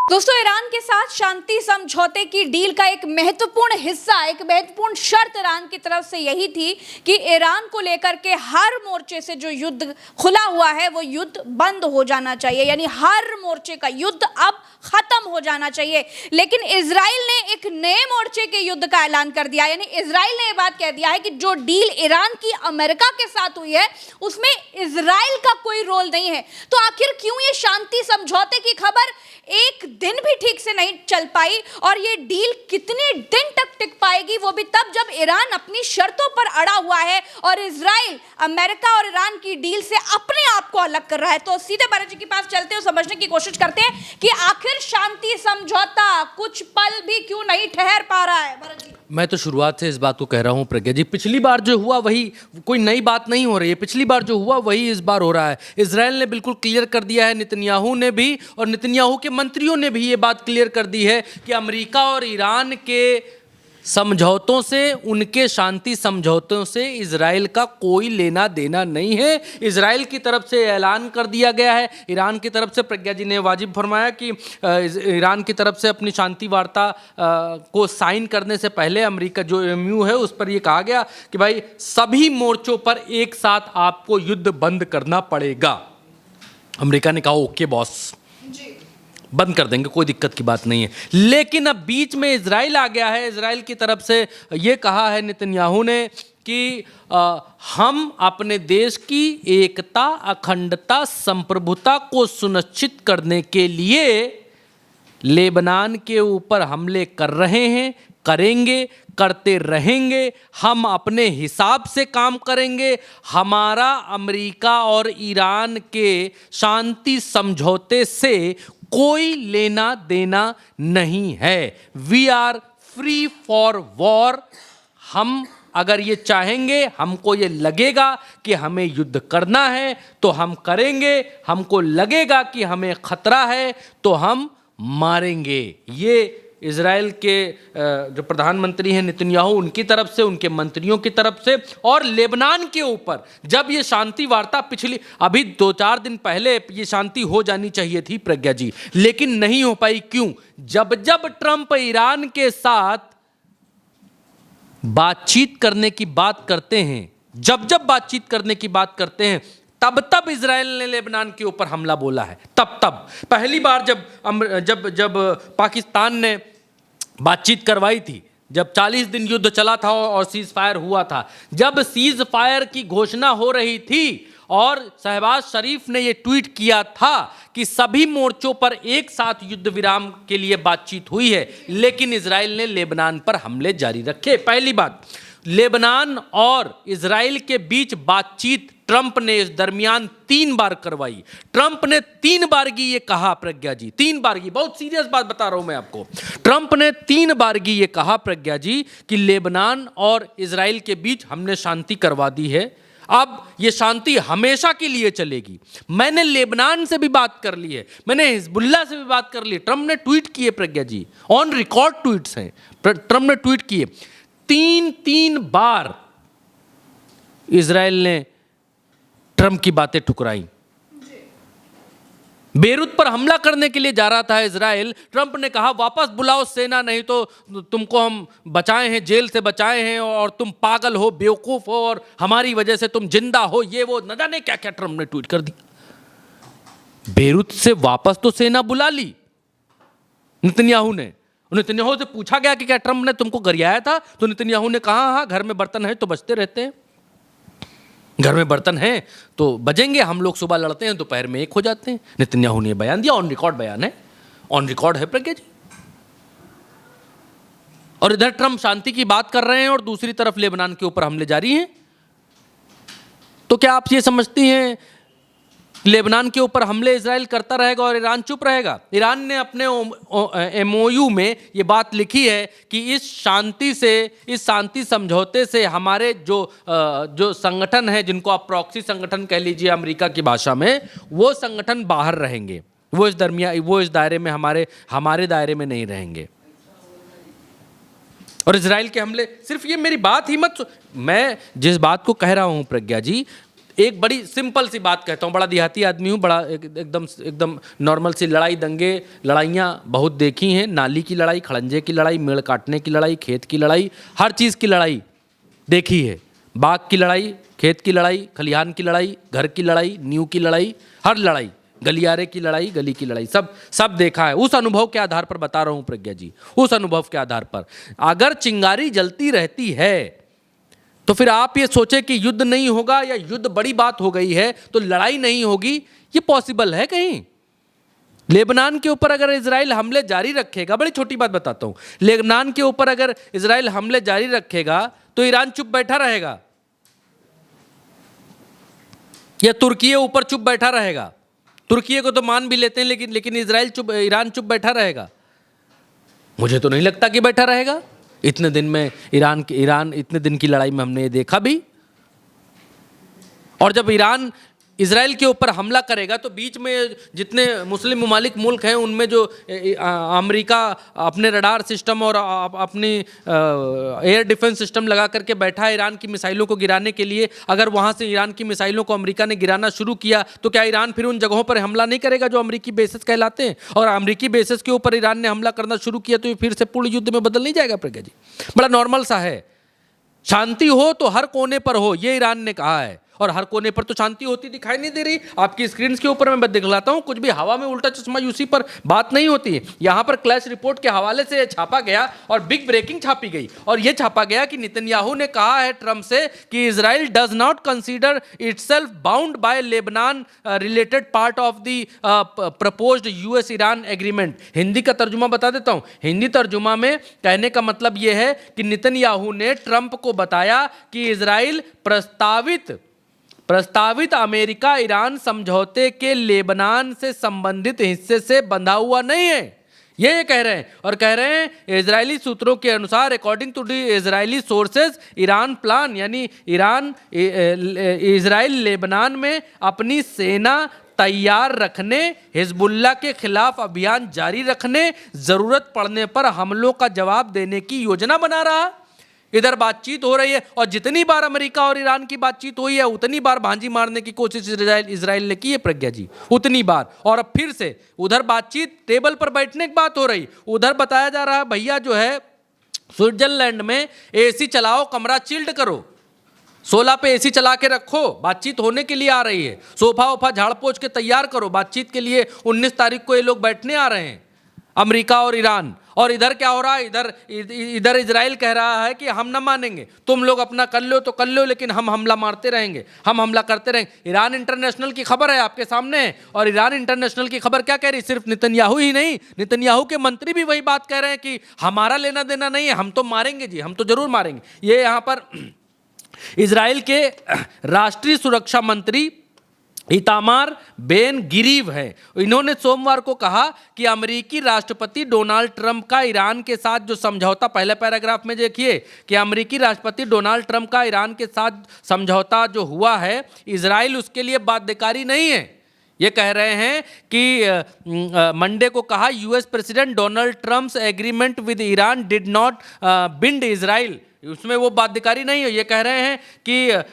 दोस्तों, ईरान के साथ शांति समझौते की डील का एक महत्वपूर्ण हिस्सा, एक महत्वपूर्ण शर्त ईरान की तरफ से यही थी कि ईरान को लेकर के हर मोर्चे से जो युद्ध खुला हुआ है वो युद्ध बंद हो जाना चाहिए, यानी हर मोर्चे का युद्ध अब खत्म हो जाना चाहिए। लेकिन इजराइल ने एक नए मोर्चे के युद्ध का ऐलान कर दिया, यानी इजराइल ने यह बात कह दिया है कि जो डील ईरान की अमेरिका के साथ हुई है उसमें इजराइल का कोई रोल नहीं है। तो आखिर क्यों ये शांति समझौते की खबर एक दिन भी ठीक से नहीं चल पाई और ये डील कितने दिन तक टिक पाएगी, वो भी तब जब ईरान अपनी शर्तों पर अड़ा हुआ है और इजराइल अमेरिका और ईरान की डील से अपने आप को अलग कर रहा है। तो सीधे भरत जी के पास चलते हैं, समझने की कोशिश करते हैं कि आखिर शांति समझौता कुछ पल भी क्यों नहीं ठहर पा रहा है। भरत जी, मैं तो शुरुआत से इस बात को कह रहा हूं प्रज्ञा जी, पिछली बार जो हुआ वही, कोई नई बात नहीं हो रही है। पिछली बार जो हुआ वही इस बार हो रहा है। इजराइल ने बिल्कुल क्लियर कर दिया है, नेतन्याहू ने भी और नेतन्याहू के मंत्रियों ने भी ये बात क्लियर कर दी है कि अमेरिका और ईरान के समझौतों से, उनके शांति समझौतों से इजराइल का कोई लेना देना नहीं है। इजराइल की तरफ से ऐलान कर दिया गया है। ईरान की तरफ से प्रज्ञा जी ने वाजिब फरमाया कि ईरान की तरफ से अपनी शांति वार्ता को साइन करने से पहले अमेरिका जो MOU है उस पर यह कहा गया कि भाई सभी मोर्चों पर एक साथ आपको युद्ध बंद करना पड़ेगा। अमेरिका ने कहा ओके बॉस, बंद कर देंगे, कोई दिक्कत की बात नहीं है। लेकिन अब बीच में इजराइल आ गया है। इजराइल की तरफ से ये कहा है नेतन्याहू ने कि हम अपने देश की एकता, अखंडता, संप्रभुता को सुनिश्चित करने के लिए लेबनान के ऊपर हमले कर रहे हैं, करेंगे, करते रहेंगे। हम अपने हिसाब से काम करेंगे। हमारा अमेरिका और ईरान के शांति समझौते से कोई लेना देना नहीं है। We are free for war. हम अगर ये चाहेंगे, हमको ये लगेगा कि हमें युद्ध करना है तो हम करेंगे। हमको लगेगा कि हमें खतरा है तो हम मारेंगे। ये इजराइल के जो प्रधानमंत्री हैं नेतन्याहू, उनकी तरफ से, उनके मंत्रियों की तरफ से। और लेबनान के ऊपर जब ये शांति वार्ता अभी 2-4 दिन पहले ये शांति हो जानी चाहिए थी प्रज्ञा जी, लेकिन नहीं हो पाई। क्यों? जब जब ट्रंप ईरान के साथ बातचीत करने की बात करते हैं, जब जब बातचीत करने की बात करते हैं, तब तब इजराइल ने लेबनान के ऊपर हमला बोला है। तब पहली बार जब पाकिस्तान ने बातचीत करवाई थी, जब 40 दिन युद्ध चला था और सीज फायर हुआ था, जब सीज फायर की घोषणा हो रही थी और शहबाज शरीफ ने यह ट्वीट किया था कि सभी मोर्चों पर एक साथ युद्ध विराम के लिए बातचीत हुई है, लेकिन इजराइल ने लेबनान पर हमले जारी रखे। पहली बात, लेबनान और इजराइल के बीच बातचीत ट्रंप ने इस दरमियान 3 बार करवाई। ट्रंप ने 3 बार की ये कहा प्रज्ञा जी, 3 बार की, बहुत सीरियस बात बता रहा हूं मैं आपको। ट्रंप ने 3 बार की ये कहा प्रज्ञा जी कि लेबनान और इजराइल के बीच हमने शांति करवा दी है, अब ये शांति हमेशा के लिए चलेगी। मैंने लेबनान से भी बात कर ली है, मैंने हिजबुल्लाह से भी बात कर ली है। ट्रंप ने ट्वीट किए प्रज्ञा जी, ऑन रिकॉर्ड ट्वीट्स हैं, ट्रंप ने ट्वीट किए। 3 बार इजराइल ने ट्रंप की बातें ठुकराई। बेरूत पर हमला करने के लिए जा रहा था इजराइल, ट्रंप ने कहा वापस बुलाओ सेना, नहीं तो तुमको हम बचाए हैं, जेल से बचाए हैं और तुम पागल हो, बेवकूफ हो और हमारी वजह से तुम जिंदा हो, ये वो न जाने क्या क्या ट्रंप ने ट्वीट कर दिया। बेरूत से वापस तो सेना बुला ली नेतन्याहू ने। नेतन्याहू से पूछा गया कि क्या ट्रंप ने तुमको गरियाया था, तो नेतन्याहू ने कहा हाँ, घर में बर्तन है तो बजते रहते हैं, घर में बर्तन हैं तो बजेंगे, हम लोग सुबह लड़ते हैं दोपहर में एक हो जाते हैं। नेतन्याहू ने बयान दिया, ऑन रिकॉर्ड बयान है, ऑन रिकॉर्ड है प्रज्ञा जी। और इधर ट्रंप शांति की बात कर रहे हैं और दूसरी तरफ लेबनान के ऊपर हमले जारी हैं। तो क्या आप ये समझती हैं लेबनान के ऊपर हमले इजराइल करता रहेगा और ईरान चुप रहेगा? ईरान ने अपने MOU में ये बात लिखी है कि इस शांति समझौते से हमारे जो संगठन है, जिनको आप प्रॉक्सी संगठन कह लीजिए अमेरिका की भाषा में, वो संगठन बाहर रहेंगे, वो इस दायरे में हमारे दायरे में नहीं रहेंगे। और इजराइल के हमले, सिर्फ ये मेरी बात ही मत, मैं जिस बात को कह रहा हूं प्रज्ञा जी, एक बड़ी सिंपल सी बात कहता हूँ, बड़ा देहाती आदमी हूँ, बड़ा एकदम एकदम नॉर्मल सी लड़ाई दंगे लड़ाइयाँ बहुत देखी हैं। नाली की लड़ाई, खड़ंजे की लड़ाई, मेड़ काटने की लड़ाई, खेत की लड़ाई, हर चीज़ की लड़ाई देखी है। बाग की लड़ाई, खेत की लड़ाई, खलिहान की लड़ाई, घर की लड़ाई, नींव की लड़ाई, हर लड़ाई, गलियारे की लड़ाई, गली की लड़ाई, सब देखा है। उस अनुभव के आधार पर बता रहा हूँ प्रज्ञा जी, उस अनुभव के आधार पर। अगर चिंगारी जलती रहती है तो फिर आप ये सोचे कि युद्ध नहीं होगा या युद्ध बड़ी बात हो गई है तो लड़ाई नहीं होगी, ये पॉसिबल है कहीं? लेबनान के ऊपर अगर इजराइल हमले जारी रखेगा, बड़ी छोटी बात बताता हूं, लेबनान के ऊपर अगर इजराइल हमले जारी रखेगा तो ईरान चुप बैठा रहेगा या तुर्की ऊपर चुप बैठा रहेगा? तुर्की को तो मान भी लेते हैं, लेकिन ईरान चुप बैठा रहेगा? मुझे तो नहीं लगता कि बैठा रहेगा। इतने दिन में ईरान इतने दिन की लड़ाई में हमने ये देखा भी। और जब ईरान इजराइल के ऊपर हमला करेगा तो बीच में जितने मुस्लिम ममालिक मुल्क हैं उनमें जो अमेरिका अपने रडार सिस्टम और अपनी एयर डिफेंस सिस्टम लगा करके बैठा है ईरान की मिसाइलों को गिराने के लिए, अगर वहाँ से ईरान की मिसाइलों को अमेरिका ने गिराना शुरू किया तो क्या ईरान फिर उन जगहों पर हमला नहीं करेगा जो अमेरिकी बेसिस कहलाते हैं? और अमेरिकी बेसिस के ऊपर ईरान ने हमला करना शुरू किया तो ये फिर से पूर्ण युद्ध में बदल नहीं जाएगा प्रज्ञा जी? बड़ा नॉर्मल सा है। शांति हो तो हर कोने पर हो, ये ईरान ने कहा है, और हर कोने पर तो शांति होती दिखाई नहीं दे रही। आपकी स्क्रीन के ऊपर मैं दिखलाता हूं, कुछ भी हवा में उल्टा चश्मा यूसी पर बात नहीं होती है। यहां पर क्लैश रिपोर्ट के हवाले से छापा गया और बिग ब्रेकिंग छापी गई, और यह छापा गया कि नेतन्याहू ने कहा है ट्रंप से कि Israel does not consider itself bound by Lebanon related part of the proposed US Iran agreement. Hindi का तर्जुमा बता देता हूं। हिंदी तर्जुमा में कहने का मतलब यह है कि नेतन्याहू ने ट्रंप को बताया कि इजराइल प्रस्तावित अमेरिका ईरान समझौते के लेबनान से संबंधित हिस्से से बंधा हुआ नहीं है, ये कह रहे हैं। और कह रहे हैं इजरायली सूत्रों के अनुसार, according to the Israeli sources, Iran plan यानी इजराइल लेबनान में अपनी सेना तैयार रखने, हिजबुल्लाह के खिलाफ अभियान जारी रखने, जरूरत पड़ने पर हमलों का जवाब देने की योजना बना रहा। इधर बातचीत हो रही है और जितनी बार अमेरिका और ईरान की बातचीत हुई है उतनी बार भांजी मारने की कोशिश इजराइल ने की है प्रज्ञा जी, उतनी बार। और अब फिर से उधर बातचीत टेबल पर बैठने की बात हो रही, उधर बताया जा रहा है भैया जो है स्विट्जरलैंड में एसी चलाओ, कमरा चिल्ड करो, 16 पे एसी चला के रखो, बातचीत होने के लिए आ रही है। सोफा वोफा झाड़ पोछ के तैयार करो, बातचीत के लिए 19 तारीख को ये लोग बैठने आ रहे हैं, अमेरिका और ईरान। और इधर क्या हो रहा है? इधर इजराइल कह रहा है कि हम ना मानेंगे, तुम लोग अपना कर लो तो कर लो, लेकिन हम हमला मारते रहेंगे, हम हमला करते रहेंगे। ईरान इंटरनेशनल की खबर है आपके सामने है, और ईरान इंटरनेशनल की खबर क्या कह रही? सिर्फ नेतन्याहू ही नहीं, नेतन्याहू के मंत्री भी वही बात कह रहे हैं कि हमारा लेना देना नहीं है, हम तो मारेंगे जी, हम तो जरूर मारेंगे। ये यहाँ पर इजराइल के राष्ट्रीय सुरक्षा मंत्री इतामार बेन गिरीव है। इन्होंने सोमवार को कहा कि अमेरिकी राष्ट्रपति डोनाल्ड ट्रंप का ईरान के साथ जो समझौता, पहले पैराग्राफ में देखिए कि अमेरिकी राष्ट्रपति डोनाल्ड ट्रंप का ईरान के साथ समझौता जो हुआ है, इजराइल उसके लिए बाध्यकारी नहीं है। ये कह रहे हैं कि मंडे को कहा US president Donald Trump's agreement with Iran did not bind Israel, उसमें वो बाध्यकारी नहीं है। ये कह रहे हैं कि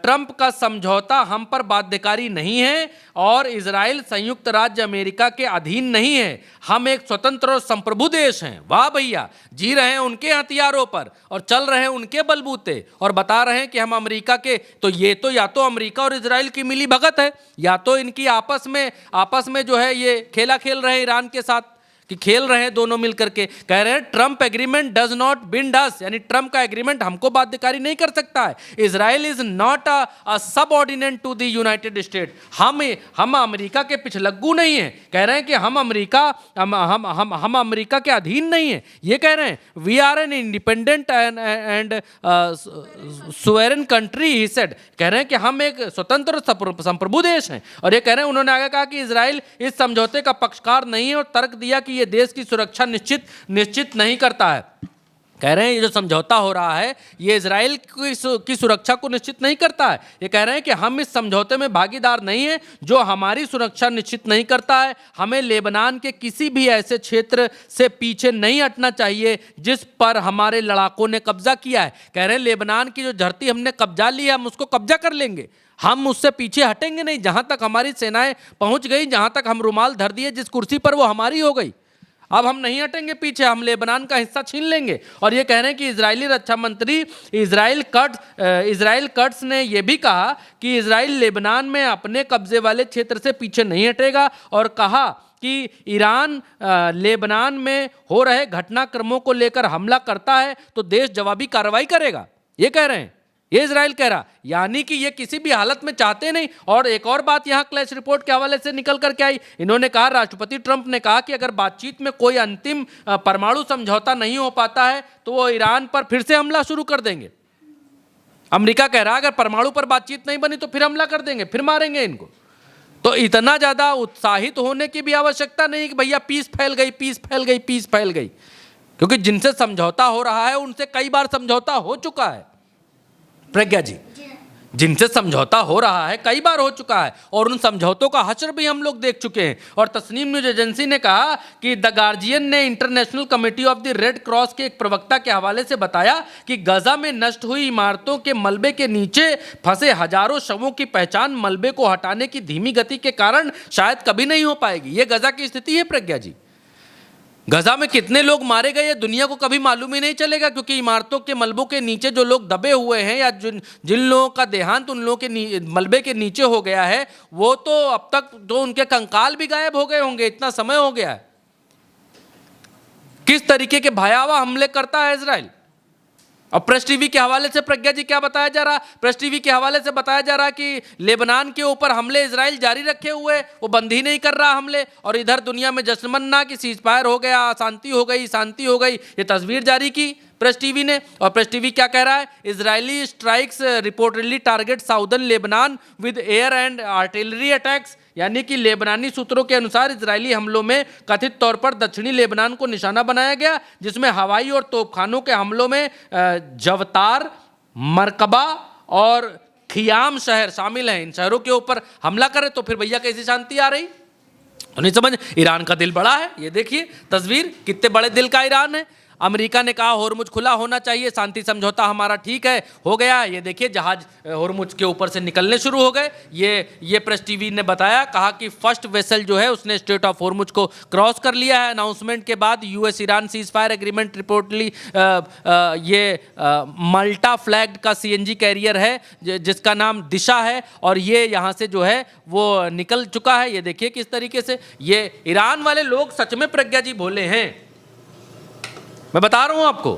ट्रंप का समझौता हम पर बाध्यकारी नहीं है और इजराइल संयुक्त राज्य अमेरिका के अधीन नहीं है, हम एक स्वतंत्र और संप्रभु देश हैं। वाह भैया, जी रहे हैं उनके हथियारों पर और चल रहे हैं उनके बलबूते, और बता रहे हैं कि हम अमेरिका के, तो ये तो या तो अमेरिका और इजराइल की मिली भगत है, या तो इनकी आपस में जो है ये खेला खेल रहे हैं ईरान के साथ, कि खेल रहे हैं दोनों मिलकर के। कह रहे हैं Trump agreement does not bind us, यानी ट्रंप का एग्रीमेंट हमको बाध्यकारी नहीं कर सकता है। Israel is not a subordinate to the United State, हम अमेरिका के पिछलग्गू नहीं है। कह रहे हैं कि हम अमेरिका के अधीन नहीं है। ये कह रहे हैं we are an independent and sovereign country, he said. कह रहे हैं कि हम एक स्वतंत्र संप्रभु देश हैं। और ये कह रहे हैं, उन्होंने आगे कहा कि इजराइल इस समझौते का पक्षकार नहीं है और तर्क दिया कि ये देश की सुरक्षा निश्चित नहीं करता है। कह रहे हैं ये जो समझौता हो रहा है ये इजराइल की सुरक्षा को निश्चित नहीं करता है। ये कह रहे हैं कि हम इस समझौते में भागीदार नहीं हैं जो हमारी सुरक्षा निश्चित नहीं करता है। हमें लेबनान के किसी भी ऐसे क्षेत्र से पीछे नहीं हटना चाहिए जिस पर हमारे लड़ाकों ने कब्जा किया है। कह रहे हैं लेबनान की जो धरती हमने कब्जा ली है हम उसको कब्जा कर लेंगे, हम उससे पीछे हटेंगे नहीं। जहां तक हमारी सेनाएं पहुंच गई, जहां तक हम रुमाल धर दिए, जिस कुर्सी पर वो हमारी हो गई, अब हम नहीं हटेंगे पीछे, हम लेबनान का हिस्सा छीन लेंगे। और ये कह रहे हैं कि इजरायली रक्षा मंत्री इजराइल कट्स ने यह भी कहा कि इजराइल लेबनान में अपने कब्जे वाले क्षेत्र से पीछे नहीं हटेगा और कहा कि ईरान लेबनान में हो रहे घटनाक्रमों को लेकर हमला करता है तो देश जवाबी कार्रवाई करेगा। ये कह रहे हैं, ये इजराइल कह रहा, यानी कि ये किसी भी हालत में चाहते नहीं। और एक और बात यहां क्लैश रिपोर्ट के हवाले से निकल करके आई, इन्होंने कहा, राष्ट्रपति ट्रंप ने कहा कि अगर बातचीत में कोई अंतिम परमाणु समझौता नहीं हो पाता है तो वो ईरान पर फिर से हमला शुरू कर देंगे। अमेरिका कह रहा है अगर परमाणु पर बातचीत नहीं बनी तो फिर हमला कर देंगे, फिर मारेंगे इनको। तो इतना ज्यादा उत्साहित होने की भी आवश्यकता नहीं कि भैया पीस फैल गई, पीस फैल गई, पीस फैल गई, क्योंकि जिनसे समझौता हो रहा है उनसे कई बार समझौता हो चुका है। प्रज्ञा जी, जिनसे समझौता हो रहा है कई बार हो चुका है और उन समझौतों का हश्र भी हम लोग देख चुके हैं। और तस्नीम न्यूज एजेंसी ने कहा कि द गार्जियन ने international committee of the red cross के एक प्रवक्ता के हवाले से बताया कि गजा में नष्ट हुई इमारतों के मलबे के नीचे फंसे हजारों शवों की पहचान मलबे को हटाने की धीमी गति के कारण शायद कभी नहीं हो पाएगी। ये गजा की स्थिति है प्रज्ञा जी। गजा में कितने लोग मारे गए दुनिया को कभी मालूम ही नहीं चलेगा, क्योंकि इमारतों के मलबों के नीचे जो लोग दबे हुए हैं या जिन लोगों का देहांत उन लोगों के मलबे के नीचे हो गया है वो तो अब तक तो उनके कंकाल भी गायब हो गए होंगे, इतना समय हो गया है। किस तरीके के भयावह हमले करता है इजराइल। और प्रेस टीवी के हवाले से प्रज्ञा जी क्या बताया जा रहा है, प्रेस टीवी के हवाले से बताया जा रहा है कि लेबनान के ऊपर हमले इजराइल जारी रखे हुए, वो बंद ही नहीं कर रहा हमले, और इधर दुनिया में जश्न मना कि सीज फायर हो गया, शांति हो गई, शांति हो गई। ये तस्वीर जारी की प्रेस टीवी ने। और प्रेस टीवी क्या कह रहा है, Israeli strikes reportedly target southern Lebanon with air and artillery attacks, यानी कि लेबनानी सूत्रों के अनुसार इजरायली हमलों में कथित तौर पर दक्षिणी लेबनान को निशाना बनाया गया, जिसमें हवाई और तोपखानों के हमलों में जवतार, मरकबा और खियाम शहर शामिल हैं। इन शहरों के ऊपर हमला करे तो फिर भैया कैसी शांति आ रही, तो नहीं समझ। ईरान का दिल बड़ा है, ये देखिए तस्वीर, कितने बड़े दिल का ईरान है। अमेरिका ने कहा होर्मुज खुला होना चाहिए, शांति समझौता हमारा ठीक है, हो गया। ये देखिए जहाज होर्मुज के ऊपर से निकलने शुरू हो गए। ये प्रेस टीवी ने बताया, कहा कि फर्स्ट वेसल जो है उसने स्ट्रेट ऑफ होर्मुज को क्रॉस कर लिया है। अनाउंसमेंट के बाद US Iran cease fire agreement reportedly ये मल्टा फ्लैग्ड का सीएनजी कैरियर है जिसका नाम दिशा है, और ये यहाँ से जो है वो निकल चुका है। ये देखिए किस तरीके से ये ईरान वाले लोग सच में प्रज्ञा जी भोले हैं। मैं बता रहा हूं आपको,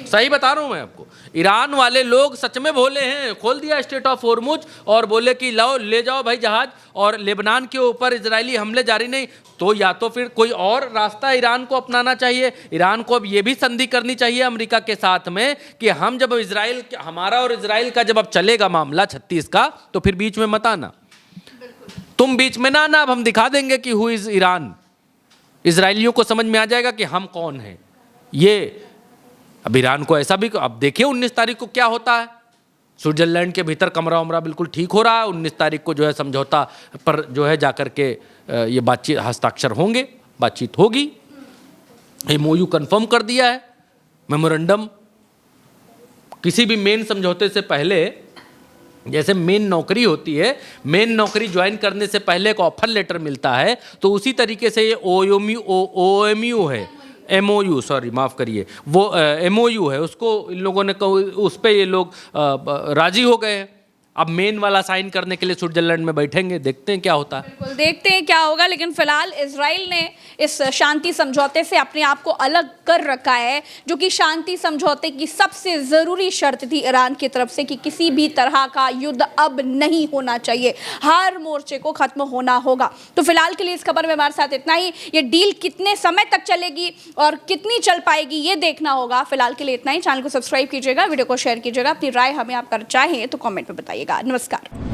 सही बता रहा हूं मैं आपको, ईरान वाले लोग सच में भोले हैं। खोल दिया स्ट्रेट ऑफ होर्मुज और बोले कि लाओ ले जाओ भाई जहाज, और लेबनान के ऊपर इजरायली हमले जारी नहीं तो या तो फिर कोई और रास्ता ईरान को अपनाना चाहिए। ईरान को अब ये भी संधि करनी चाहिए अमेरिका के साथ में कि हम जब इजराइल, हमारा और इजराइल का जब अब चलेगा मामला 36 का, तो फिर बीच में मत आना, तुम बीच में ना आना। अब हम दिखा देंगे कि हु इज ईरान, इजराइलियों को समझ में आ जाएगा कि हम कौन हैं। ये अब ईरान को ऐसा भी, अब देखिए 19 तारीख को क्या होता है। स्विट्जरलैंड के भीतर कमरा उमरा बिल्कुल ठीक हो रहा है। 19 तारीख को जो है समझौता पर जो है जाकर के ये बातचीत, हस्ताक्षर होंगे, बातचीत होगी। एमओयू कंफर्म कर दिया है, मेमोरेंडम। किसी भी मेन समझौते से पहले, जैसे मेन नौकरी होती है, मेन नौकरी ज्वाइन करने से पहले एक ऑफर लेटर मिलता है, तो उसी तरीके से ये ओएमयू है, एमओयू, सॉरी माफ़ करिए, वो एमओयू है, उसको इन लोगों ने उस पर ये लोग राजी हो गए हैं। अब मेन वाला साइन करने के लिए स्विट्जरलैंड में बैठेंगे, देखते हैं क्या होता है। बिल्कुल देखते हैं क्या होगा, लेकिन फिलहाल इजराइल ने इस शांति समझौते से अपने आप को अलग कर रखा है, जो कि शांति समझौते की सबसे ज़रूरी शर्त थी ईरान की तरफ से कि किसी भी तरह का युद्ध अब नहीं होना चाहिए, हर मोर्चे को खत्म होना होगा। तो फिलहाल के लिए इस खबर में हमारे साथ इतना ही। ये डील कितने समय तक चलेगी और कितनी चल पाएगी ये देखना होगा। फिलहाल के लिए इतना ही। चैनल को सब्सक्राइब कीजिएगा, वीडियो को शेयर कीजिएगा, अपनी राय हमें आप कर चाहें तो कॉमेंट में बताइए। नमस्कार।